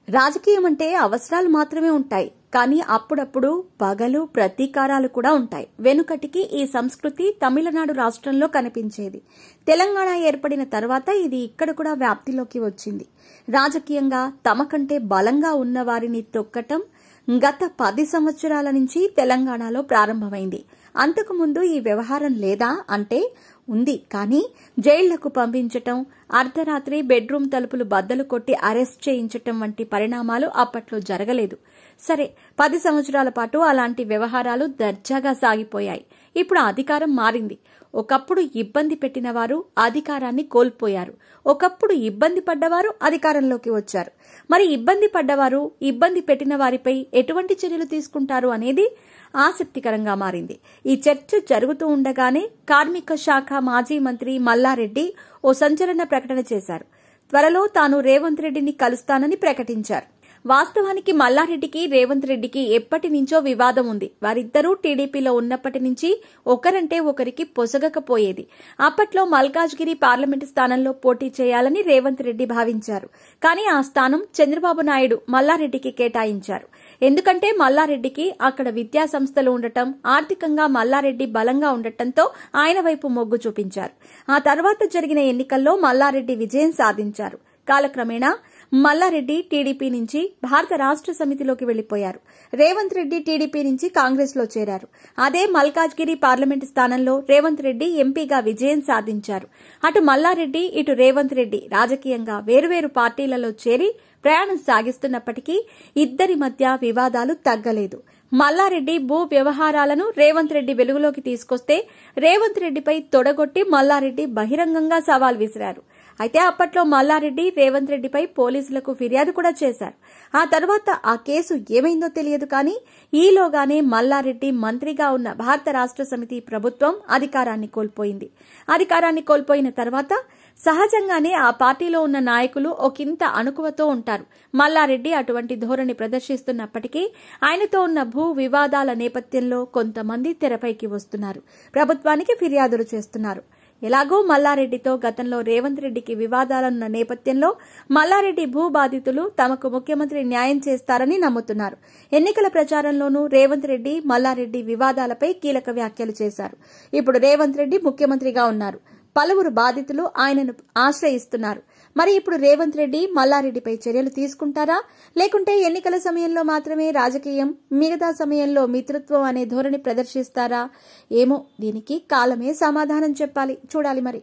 రాజకీయం అంటే అవసరాలు మాత్రమే ఉంటాయి, కానీ అప్పుడప్పుడు పగలు ప్రతీకారాలు కూడా ఉంటాయి. వెనుకటికి ఈ సంస్కృతి తమిళనాడు రాష్ట్రంలో కనిపించేది. తెలంగాణ ఏర్పడిన తర్వాత ఇది ఇక్కడ కూడా వ్యాప్తిలోకి వచ్చింది. రాజకీయంగా తమకంటే బలంగా ఉన్న వారిని తొక్కటం గత 10 సంవత్సరాల నుంచి తెలంగాణలో ప్రారంభమైంది. అంతకుముందు ఈ వ్యవహారం లేదా అంటే ఉంది, కానీ జైళ్లకు పంపించటం, అర్ధరాత్రి బెడ్రూమ్ తలుపులు బద్దలు కొట్టి అరెస్ట్ చేయించటం వంటి పరిణామాలు అప్పట్లో జరగలేదు. సరే, 10 సంవత్సరాల పాటు అలాంటి వ్యవహారాలు దర్జాగా సాగిపోయాయి. ఇప్పుడు అధికారం మారింది. ఒకప్పుడు ఇబ్బంది పెట్టిన వారు అధికారాన్ని కోల్పోయారు, ఒకప్పుడు ఇబ్బంది పడ్డవారు అధికారంలోకి వచ్చారు. మరి ఇబ్బంది పడ్డవారు ఇబ్బంది పెట్టిన వారిపై ఎటువంటి చర్యలు తీసుకుంటారు అనేది ఆసక్తికరంగా మారింది. ఈ చర్చ జరుగుతూ ఉండగానే కార్మిక శాఖ మాజీ మంత్రి మల్లారెడ్డి ఓ సంచలన ప్రకటన చేశారు. త్వరలో తాను రేవంత్ రెడ్డిని కలుస్తానని ప్రకటించారు. వాస్తవానికి మల్లారెడ్డికి రేవంత్ రెడ్డికి ఎప్పటి నుంచో వివాదం ఉంది. వారిద్దరూ టీడీపీలో ఉన్నప్పటి నుంచి ఒకరంటే ఒకరికి పొసగకపోయేది. అప్పట్లో మల్కాజ్గిరి పార్లమెంటు స్థానంలో పోటీ చేయాలని రేవంత్ రెడ్డి భావించారు. కానీ ఆ స్థానం చంద్రబాబు నాయుడు మల్లారెడ్డికి కేటాయించారు. ఎందుకంటే మల్లారెడ్డికి అక్కడ విద్యా సంస్థలు ఉండటం, ఆర్థికంగా మల్లారెడ్డి బలంగా ఉండటంతో ఆయన వైపు మొగ్గు చూపించారు. ఆ తర్వాత జరిగిన ఎన్నికల్లో మల్లారెడ్డి విజయం సాధించారు. కాలక్రమేణా మల్లారెడ్డి టీడీపీ నుంచి భారత రాష్ట్ర సమితిలోకి వెళ్లిపోయారు. రేవంత్ రెడ్డి టీడీపీ నుంచి కాంగ్రెస్ లో చేరారు. అదే మల్కాజ్గిరి పార్లమెంటు స్థానంలో రేవంత్ రెడ్డి ఎంపీగా విజయం సాధించారు. అటు మల్లారెడ్డి ఇటు రేవంత్ రెడ్డి రాజకీయంగా వేరువేరు పార్టీలలో చేరి ప్రయాణం సాగిస్తున్నప్పటికీ ఇద్దరి మధ్య వివాదాలు తగ్గలేదు. మల్లారెడ్డి భూ వ్యవహారాలను రేవంత్ రెడ్డి వెలుగులోకి తీసుకొస్తే రేవంత్ రెడ్డిపై తొడగొట్టి మల్లారెడ్డి బహిరంగంగా సవాల్ విసిరారు. అయితే అప్పట్లో మల్లారెడ్డి రేవంత్ రెడ్డిపై పోలీసులకు ఫిర్యాదు కూడా చేశారు. ఆ తర్వాత ఆ కేసు ఏమైందో తెలియదు, కానీ ఈలోగానే మల్లారెడ్డి మంత్రిగా ఉన్న భారత రాష్ట్ర సమితి ప్రభుత్వం అధికారాన్ని కోల్పోయింది. అధికారాన్ని కోల్పోయిన తర్వాత సహజంగానే ఆ పార్టీలో ఉన్న నాయకులు ఒకంత అణుకువతో ఉంటారు. మల్లారెడ్డి అటువంటి ధోరణి ప్రదర్శిస్తున్నప్పటికీ ఆయనతో ఉన్న భూ వివాదాల నేపథ్యంలో కొంతమంది తెరపైకి వస్తున్నారు, ప్రభుత్వానికి ఫిర్యాదులు చేస్తున్నారు. ఎలాగో మల్లారెడ్డితో గతంలో రేవంత్ రెడ్డికి వివాదాలున్న నేపథ్యంలో మల్లారెడ్డి భూ బాధితులు తమకు ముఖ్యమంత్రి న్యాయం చేస్తారని నమ్ముతున్నారు. ఎన్నికల ప్రచారంలోనూ రేవంత్ రెడ్డి మల్లారెడ్డి వివాదాలపై కీలక వ్యాఖ్యలు చేశారు. ఇప్పుడు రేవంత్ రెడ్డి ముఖ్యమంత్రిగా ఉన్నారు. పలువురు బాధితులు ఆయనను ఆశ్రయిస్తున్నారు. మరి ఇప్పుడు రేవంత్ రెడ్డి మల్లారెడ్డిపై చర్యలు తీసుకుంటారా, లేకుంటే ఎన్నికల సమయంలో మాత్రమే రాజకీయం, మిగతా సమయంలో మిత్రత్వం అనే ధోరణి ప్రదర్శిస్తారా? ఏమో, దీనికి కాలమే సమాధానం చెప్పాలి. చూడాలి మరి.